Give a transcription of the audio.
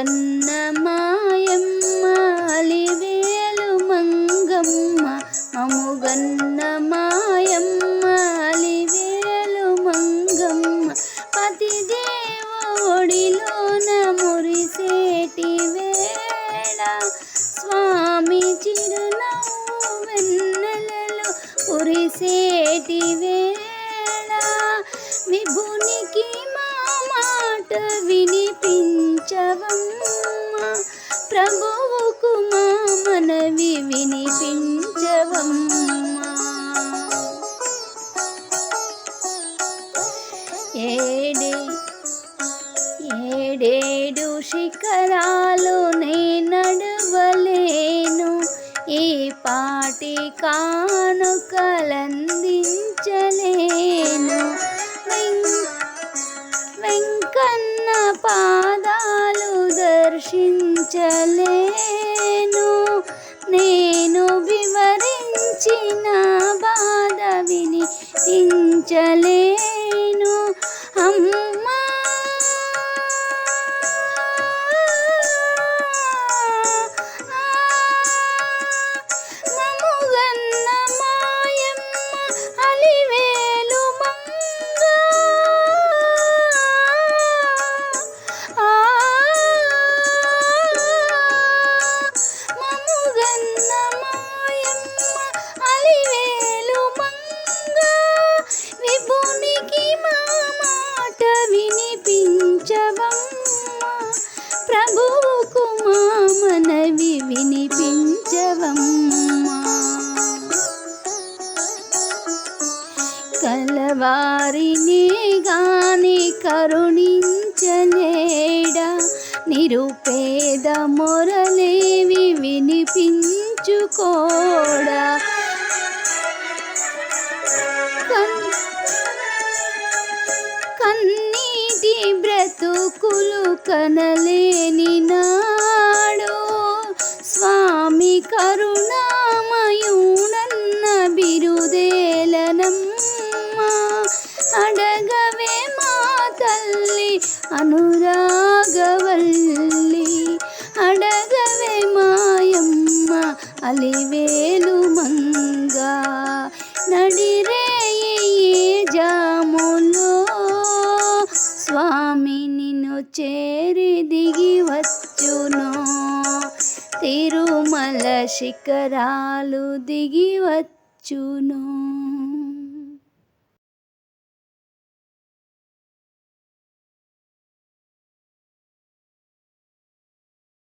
మముగన్న మాయమ్మ అలివేలు మంగమ్మ మముగన్న మాయమ్మ అలివేలు మంగమ్మ పతిదేవుడిలోన మురిసేటి వేళ స్వామి చిరునవ్వు వెన్నెలలో కురిసేటి వేళ విభునికి మా మాట వినిపించవమ్మ ప్రభువుకు మా మనవి వినిపించవమ్మ ఏడేడు శిఖరాలు నే నడవలేను ఈ పాటి కానుకలందించలేను వెంకన్న పాదాలు దర్శించలేను నేను వివరించిన బాధ వినిపించలేను అమ్మా మముగన్న మాయమ్మ అలివేలు మంగ మముగన్న మాయమ్మ అలివేలు మంగ విభునికి మా మాట వినిపించవమ్మ ప్రభువుకు మా మనవి వినిపించవమ్మ కలవారిని గాని కరుణించలేడా నిరుపేద మొరలేవి వినిపించుకోడా కన్నీటి బ్రతుకులు కనలేని నాడు స్వామి కరుణామయుడన్న బిరుదేలనమ్మ అడగవే మా తల్లి అనురాగవల్లి అడగవే మాయమ్మ అలివేలు మంగ నడిరేయి జాములో స్వామి నిన్ను చేరి దిగి వచ్చును తిరుమల శిఖరాలు దిగి వచ్చును.